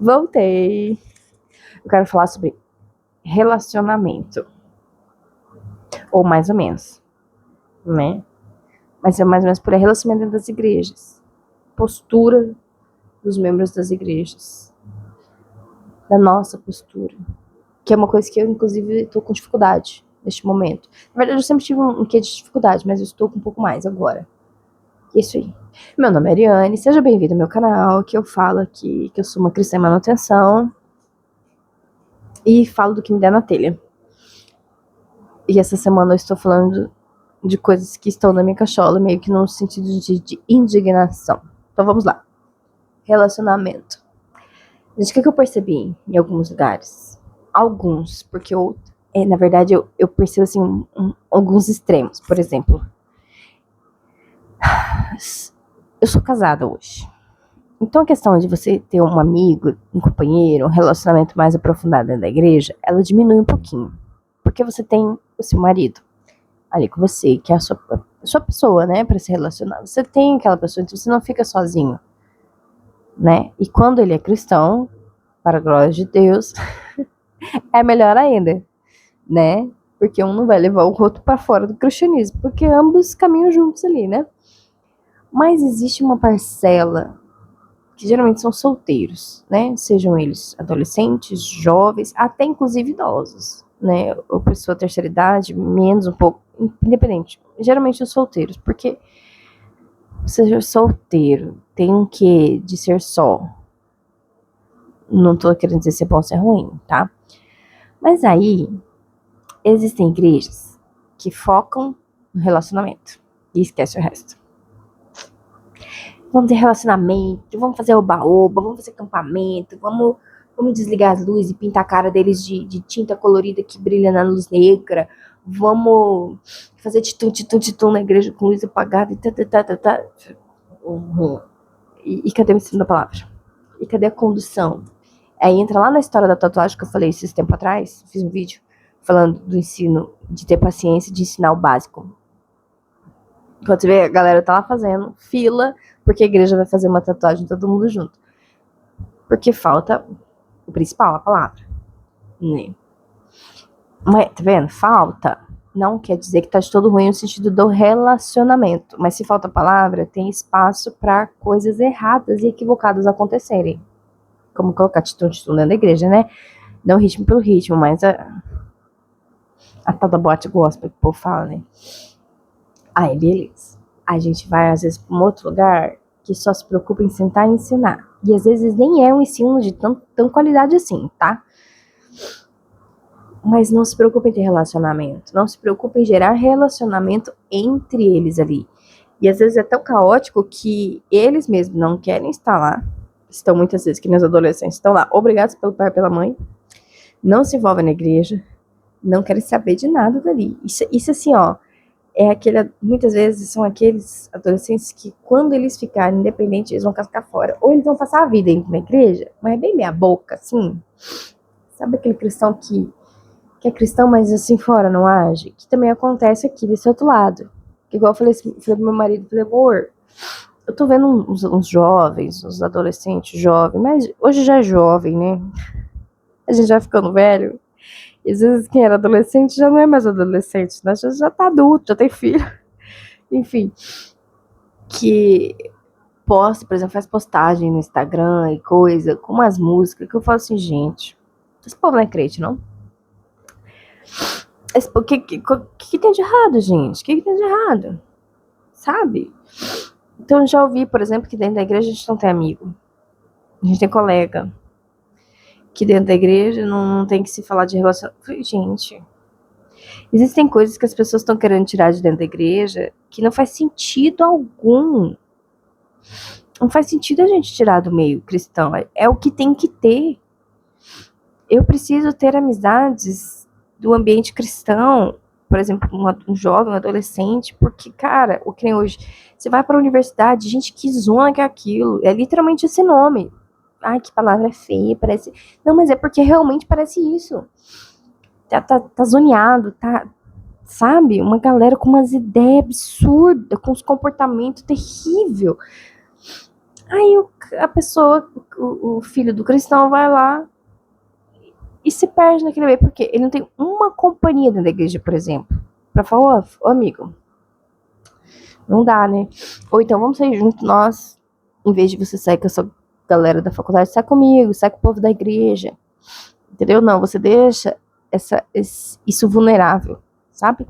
Voltei. Eu quero falar sobre relacionamento. Ou mais ou menos, né? Mas é mais ou menos por relacionamento das igrejas. Postura dos membros das igrejas. Da nossa postura. Que é uma coisa que eu, inclusive, estou com dificuldade neste momento. Na verdade, eu sempre tive um quê de dificuldade, mas eu estou com um pouco mais agora. Isso aí. Meu nome é Ariane, seja bem-vindo ao meu canal, que eu falo aqui que eu sou uma cristã em manutenção e falo do que me der na telha. E essa semana eu estou falando de coisas que estão na minha cachola, meio que no sentido de indignação. Então vamos lá. Relacionamento. Gente, o que eu percebi em alguns lugares? Alguns, porque na verdade, eu percebo assim, alguns extremos. Por exemplo, eu sou casada hoje. Então a questão de você ter um amigo, um companheiro, um relacionamento mais aprofundado dentro da igreja, ela diminui um pouquinho. Porque você tem o seu marido ali com você, que é a sua pessoa, né, para se relacionar. Você tem aquela pessoa, então você não fica sozinho, né? E quando ele é cristão, para a glória de Deus, é melhor ainda, né? Porque um não vai levar o outro para fora do cristianismo, porque ambos caminham juntos ali, né? Mas existe uma parcela que geralmente são solteiros, né? Sejam eles adolescentes, jovens, até inclusive idosos, né? Ou pessoa terceira idade, menos um pouco, independente. Geralmente os solteiros, porque ser solteiro tem um quê de ser só. Não tô querendo dizer se é bom ou se é ruim, tá? Mas aí, existem igrejas que focam no relacionamento e esquece o resto. Vamos ter relacionamento, vamos fazer oba-oba, vamos fazer acampamento, vamos desligar as luzes e pintar a cara deles de tinta colorida que brilha na luz negra, vamos fazer titum na igreja com luz apagada e tá. Uhum. E cadê o ensino da palavra? E cadê a condução? Aí entra lá na história da tatuagem que eu falei esses tempo atrás, fiz um vídeo falando do ensino, de ter paciência, de ensinar o básico. Quando você vê, a galera tá lá fazendo fila, porque a igreja vai fazer uma tatuagem todo mundo junto. Porque falta o principal, a palavra. Né? Mas, tá vendo? Falta. Não quer dizer que tá de todo ruim no sentido do relacionamento. Mas se falta a palavra, tem espaço para coisas erradas e equivocadas acontecerem. Como colocar titum dentro da igreja, né? Não ritmo pelo ritmo, mas a tal da boate gospel que o povo fala, né? Aí, beleza. A gente vai, às vezes, pra um outro lugar que só se preocupa em sentar e ensinar. E, às vezes, nem é um ensino de tão qualidade assim, tá? Mas não se preocupa em ter relacionamento. Não se preocupa em gerar relacionamento entre eles ali. E, às vezes, é tão caótico que eles mesmos não querem estar lá. Estão muitas vezes, que nos adolescentes estão lá, obrigados pelo pai e pela mãe. Não se envolvem na igreja. Não querem saber de nada dali. Isso assim, ó. Muitas vezes são aqueles adolescentes que quando eles ficarem independentes, eles vão cascar fora. Ou eles vão passar a vida dentro da igreja, mas é bem meia boca, assim. Sabe aquele cristão que é cristão, mas assim fora não age? Que também acontece aqui desse outro lado. Que igual eu falei pro meu marido, falei, amor, eu tô vendo uns jovens, uns adolescentes jovens, mas hoje já é jovem, né? A gente já ficando velho. E às vezes quem era adolescente já não é mais adolescente, né? Já tá adulto, já tem filho. Enfim, que posta, por exemplo, faz postagem no Instagram e coisa, com umas músicas que eu falo assim, gente, esse povo não é crente, não? O que tem de errado, gente? O que tem de errado? Sabe? Então eu já ouvi, por exemplo, que dentro da igreja a gente não tem amigo. A gente tem colega. Que dentro da igreja não tem que se falar de relacionamento. Gente, existem coisas que as pessoas estão querendo tirar de dentro da igreja que não faz sentido algum. Não faz sentido a gente tirar do meio cristão. É o que tem que ter. Eu preciso ter amizades do ambiente cristão, por exemplo, um jovem, um adolescente, porque, cara, o que nem hoje, você vai para a universidade, gente, que zona que é aquilo, é literalmente esse nome. Ai, que palavra feia, parece... Não, mas é porque realmente parece isso. Tá zoneado, sabe? Uma galera com umas ideias absurdas, com uns comportamentos terríveis. Aí a pessoa, o filho do cristão vai lá e se perde naquele meio, porque ele não tem uma companhia dentro da igreja, por exemplo, pra falar, ô amigo, não dá, né? Ou então vamos sair junto, nós, em vez de você sair com a sua galera da faculdade, sai comigo, sai com o povo da igreja, entendeu? Não, você deixa isso vulnerável, sabe?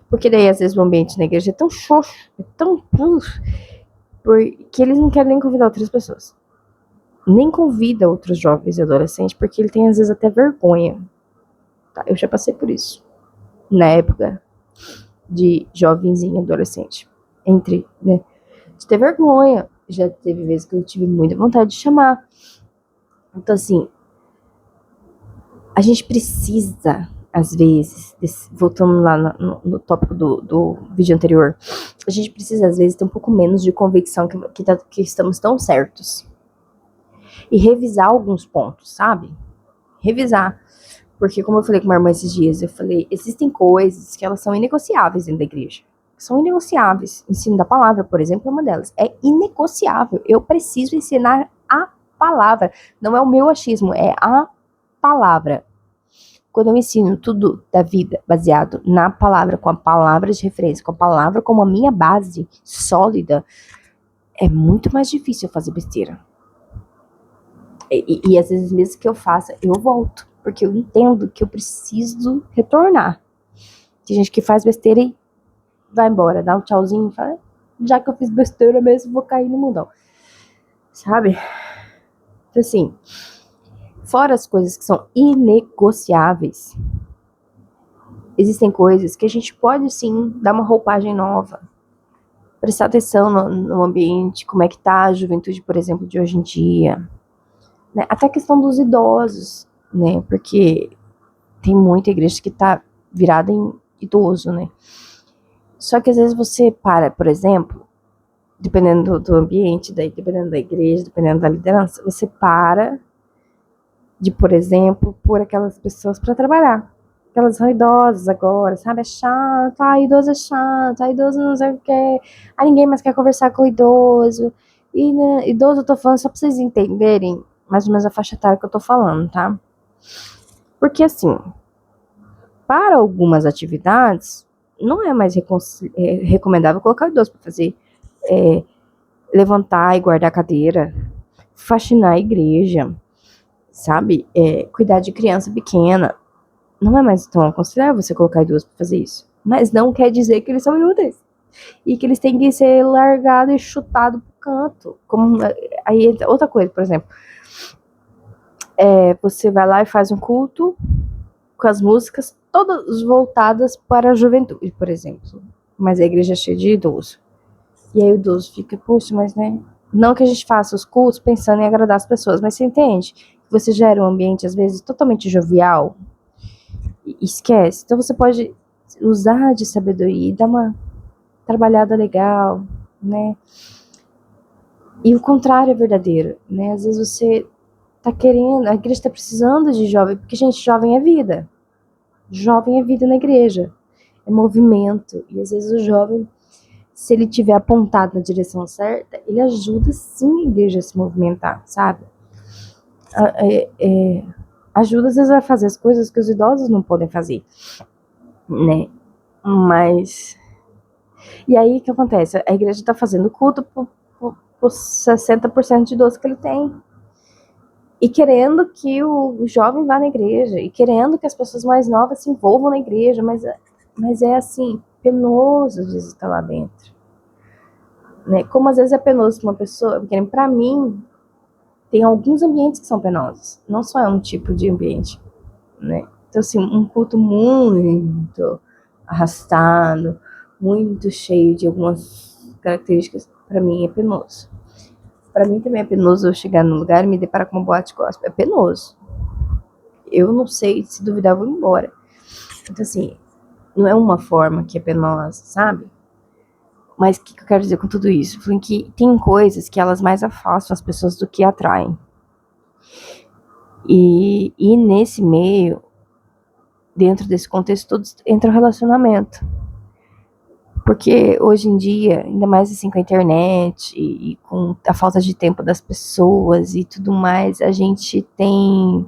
Porque daí, às vezes, o ambiente na igreja é tão xoxo, é tão porque eles não querem nem convidar outras pessoas. Nem convida outros jovens e adolescentes, porque ele tem, às vezes, até vergonha. Tá? Eu já passei por isso. Na época de jovenzinho e adolescente. Né? De ter vergonha. Já teve vezes que eu tive muita vontade de chamar. Então, assim, a gente precisa, às vezes, voltando lá no tópico do vídeo anterior, a gente precisa, às vezes, ter um pouco menos de convicção que estamos tão certos. E revisar alguns pontos, sabe? Revisar. Porque, como eu falei com uma irmã esses dias, eu falei, existem coisas que elas são inegociáveis dentro da igreja. São inegociáveis. O ensino da palavra, por exemplo, é uma delas. É inegociável. Eu preciso ensinar a palavra. Não é o meu achismo, é a palavra. Quando eu ensino tudo da vida baseado na palavra, com a palavra de referência, com a palavra como a minha base sólida, é muito mais difícil eu fazer besteira. E às vezes mesmo que eu faça, eu volto. Porque eu entendo que eu preciso retornar. Tem gente que faz besteira e vai embora, dá um tchauzinho e fala, já que eu fiz besteira mesmo, vou cair no mundão. Sabe? Então, assim, fora as coisas que são inegociáveis, existem coisas que a gente pode, sim, dar uma roupagem nova. Prestar atenção no ambiente, como é que tá a juventude, por exemplo, de hoje em dia. Né? Até a questão dos idosos, né? Porque tem muita igreja que tá virada em idoso, né? Só que às vezes você para, por exemplo, dependendo do ambiente, dependendo da igreja, dependendo da liderança, você para de, por exemplo, pôr aquelas pessoas para trabalhar. Elas são idosas agora, sabe? É chato, idoso é chato, idoso não sei o que, ninguém mais quer conversar com o idoso. E né, idoso eu tô falando só pra vocês entenderem mais ou menos a faixa etária que eu tô falando, tá? Porque assim, para algumas atividades, não é mais recomendável colocar o idoso para fazer levantar e guardar a cadeira, faxinar a igreja, sabe? Cuidar de criança pequena. Não é mais tão aconselhável você colocar idoso para fazer isso. Mas não quer dizer que eles são inúteis. E que eles têm que ser largados e chutados pro canto. Aí outra coisa, por exemplo. Você vai lá e faz um culto com as músicas todas voltadas para a juventude, por exemplo. Mas a igreja é cheia de idoso. E aí o idoso fica, poxa, mas né? Não que a gente faça os cultos pensando em agradar as pessoas, mas você entende? Você gera um ambiente, às vezes, totalmente jovial. E esquece. Então você pode usar de sabedoria e dar uma trabalhada legal, né? E o contrário é verdadeiro, né? Às vezes você tá querendo, a igreja tá precisando de jovem, porque, gente, jovem é vida. Jovem é vida na igreja. É movimento. E às vezes o jovem, se ele tiver apontado na direção certa, ele ajuda sim a igreja a se movimentar, sabe? Ajuda às vezes a fazer as coisas que os idosos não podem fazer, né? Mas e aí o que acontece? A igreja está fazendo culto por 60% de idosos que ele tem. E querendo que o jovem vá na igreja, e querendo que as pessoas mais novas se envolvam na igreja, mas é assim, penoso às vezes estar lá dentro. Né? Como às vezes é penoso para uma pessoa, porque para mim tem alguns ambientes que são penosos, não só é um tipo de ambiente, né? Então assim, um culto muito arrastado, muito cheio de algumas características, para mim é penoso. Para mim também é penoso eu chegar num lugar e me deparar com uma boate gospel, é penoso. Eu não sei, se duvidar eu vou embora. Então assim, não é uma forma que é penosa, sabe? Mas o que eu quero dizer com tudo isso? Foi que tem coisas que elas mais afastam as pessoas do que atraem. E nesse meio, dentro desse contexto todo, entra o relacionamento. Porque hoje em dia, ainda mais assim com a internet e com a falta de tempo das pessoas e tudo mais, a gente tem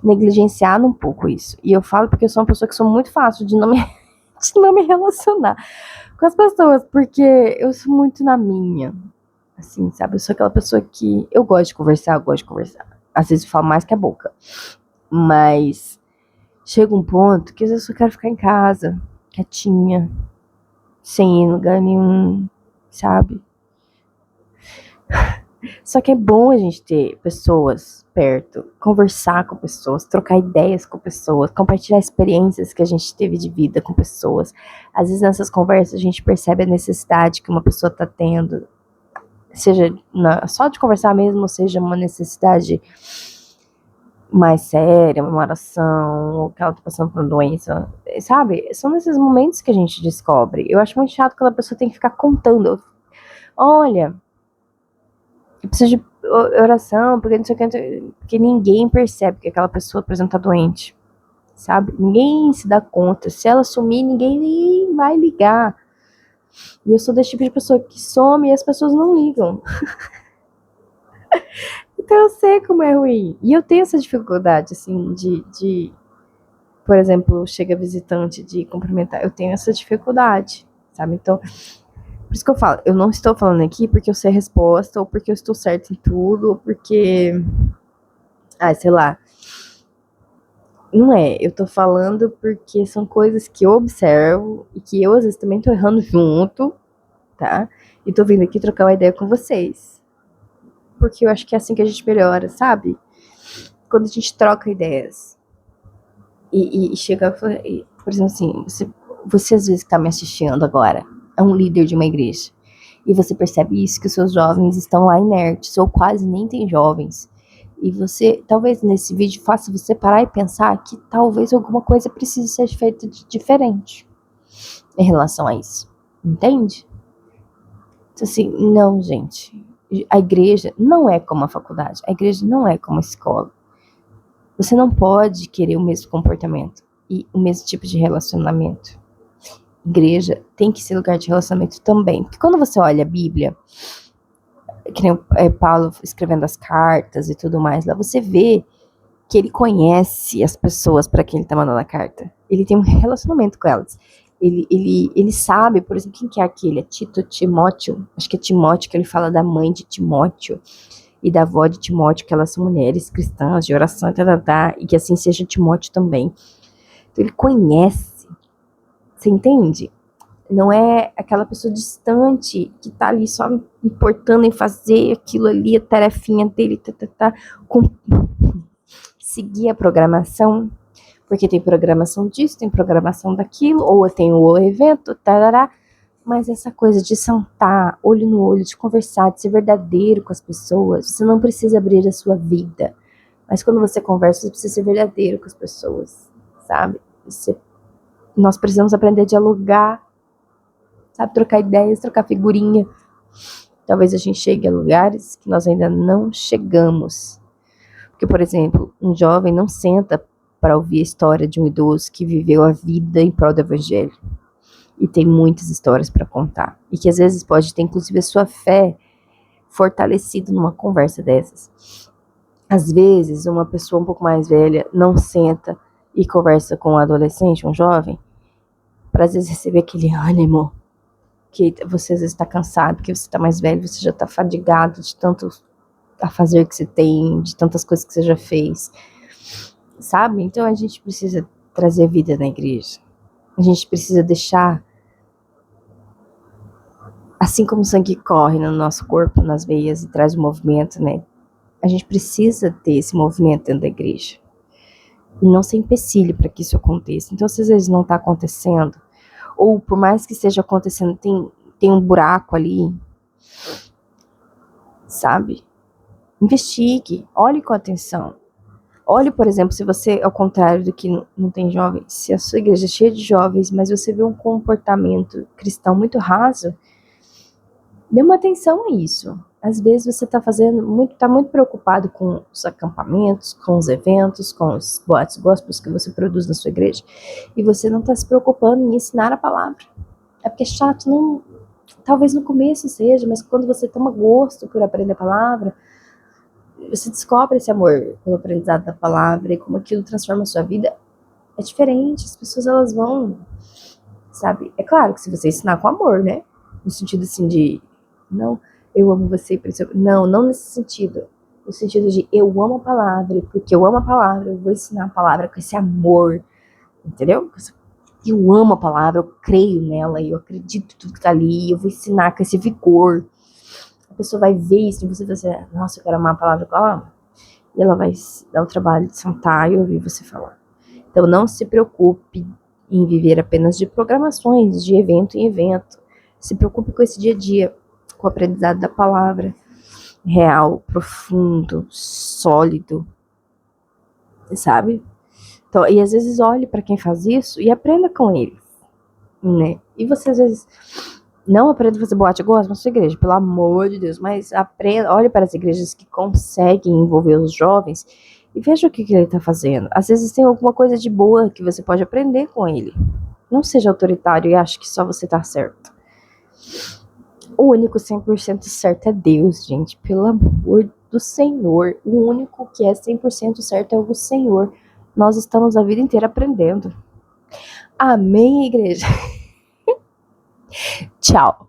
negligenciado um pouco isso. E eu falo porque eu sou uma pessoa que sou muito fácil de não me, de não me relacionar com as pessoas, porque eu sou muito na minha, assim, sabe? Eu sou aquela pessoa que eu gosto de conversar, eu gosto de conversar. Às vezes eu falo mais que a boca, mas chega um ponto que às vezes eu quero ficar em casa, quietinha, sem ir em lugar nenhum, sabe? Só que é bom a gente ter pessoas perto, conversar com pessoas, trocar ideias com pessoas, compartilhar experiências que a gente teve de vida com pessoas. Às vezes nessas conversas a gente percebe a necessidade que uma pessoa está tendo, seja só de conversar mesmo, ou seja uma necessidade mais séria, uma oração, ou que ela tá passando por uma doença, sabe? São nesses momentos que a gente descobre. Eu acho muito chato quando a pessoa tem que ficar contando. Olha, eu preciso de oração, porque não sei o que, porque ninguém percebe que aquela pessoa, por exemplo, tá doente, sabe? Ninguém se dá conta. Se ela sumir, ninguém nem vai ligar. E eu sou desse tipo de pessoa que some e as pessoas não ligam. Então eu sei como é ruim. E eu tenho essa dificuldade, assim, por exemplo, chega visitante de cumprimentar. Eu tenho essa dificuldade, sabe? Então, por isso que eu falo, eu não estou falando aqui porque eu sei a resposta, ou porque eu estou certa em tudo, ou porque, sei lá. Não é, eu tô falando porque são coisas que eu observo e que eu às vezes também tô errando junto, tá? E tô vindo aqui trocar uma ideia com vocês. Porque eu acho que é assim que a gente melhora, sabe? Quando a gente troca ideias. E chega, por exemplo, assim, você às vezes que tá me assistindo agora, é um líder de uma igreja. E você percebe isso, que os seus jovens estão lá inertes, ou quase nem tem jovens. E você, talvez nesse vídeo, faça você parar e pensar que talvez alguma coisa precise ser feita de diferente em relação a isso. Entende? Então, assim, não, gente. A igreja não é como a faculdade. A igreja não é como a escola. Você não pode querer o mesmo comportamento e o mesmo tipo de relacionamento. Igreja tem que ser lugar de relacionamento também. Porque quando você olha a Bíblia, que nem Paulo escrevendo as cartas e tudo mais, lá você vê que ele conhece as pessoas para quem ele tá mandando a carta. Ele tem um relacionamento com elas. Ele sabe, por exemplo, quem que é aquele? É Timóteo? Acho que é Timóteo, que ele fala da mãe de Timóteo e da avó de Timóteo, que elas são mulheres cristãs de oração e que assim seja Timóteo também. Então ele conhece, você entende? Não é aquela pessoa distante que tá ali só importando em fazer aquilo ali, a tarefinha dele, seguir a programação, porque tem programação disso, tem programação daquilo, ou tem o evento, tarará. Mas essa coisa de sentar, olho no olho, de conversar, de ser verdadeiro com as pessoas, você não precisa abrir a sua vida. Mas quando você conversa, você precisa ser verdadeiro com as pessoas, sabe? Nós precisamos aprender a dialogar, sabe? Trocar ideias, trocar figurinha. Talvez a gente chegue a lugares que nós ainda não chegamos. Porque, por exemplo, um jovem não senta para ouvir a história de um idoso que viveu a vida em prol do evangelho. E tem muitas histórias para contar. E que às vezes pode ter, inclusive, a sua fé fortalecida numa conversa dessas. Às vezes, uma pessoa um pouco mais velha não senta e conversa com um adolescente, um jovem, para às vezes receber aquele ânimo que você às vezes está cansado, porque você está mais velho, você já está fadigado de tanto a fazer que você tem, de tantas coisas que você já fez, sabe? Então a gente precisa trazer vida na igreja. A gente precisa deixar, assim como o sangue corre no nosso corpo, nas veias e traz o movimento, né? A gente precisa ter esse movimento dentro da igreja. E não ser empecilho para que isso aconteça. Então, se às vezes não está acontecendo, ou por mais que esteja acontecendo, tem um buraco ali, sabe? Investigue, olhe com atenção. Olhe, por exemplo, se você, ao contrário do que não tem jovens, se a sua igreja é cheia de jovens, mas você vê um comportamento cristão muito raso, dê uma atenção a isso. Às vezes você está muito preocupado com os acampamentos, com os eventos, com os boatos gospels que você produz na sua igreja, e você não está se preocupando em ensinar a palavra. É porque é chato, não. Talvez no começo seja, mas quando você toma gosto por aprender a palavra, você descobre esse amor pelo aprendizado da palavra e como aquilo transforma a sua vida, é diferente. As pessoas, elas vão, sabe? É claro que se você ensinar com amor, né? No sentido assim de, não, eu amo você, por isso. Não, não nesse sentido. No sentido de, eu amo a palavra, e porque eu amo a palavra, eu vou ensinar a palavra com esse amor, entendeu? Eu amo a palavra, eu creio nela, eu acredito em tudo que tá ali, eu vou ensinar com esse vigor. A pessoa vai ver isso e você vai dizer, nossa, eu quero amar a palavra que ela ama. E ela vai dar o trabalho de sentar e ouvir você falar. Então não se preocupe em viver apenas de programações, de evento em evento. Se preocupe com esse dia a dia, com o aprendizado da palavra real, profundo, sólido, sabe? Então, e às vezes olhe para quem faz isso e aprenda com ele, né? E você às vezes não aprenda a fazer boate gospel na sua igreja, pelo amor de Deus, mas aprenda, olhe para as igrejas que conseguem envolver os jovens e veja o que ele está fazendo. Às vezes tem alguma coisa de boa que você pode aprender com ele. Não seja autoritário e ache que só você está certo. O único 100% certo é Deus, gente. Pelo amor do Senhor. O único que é 100% certo é o Senhor. Nós estamos a vida inteira aprendendo. Amém, igreja? Tchau.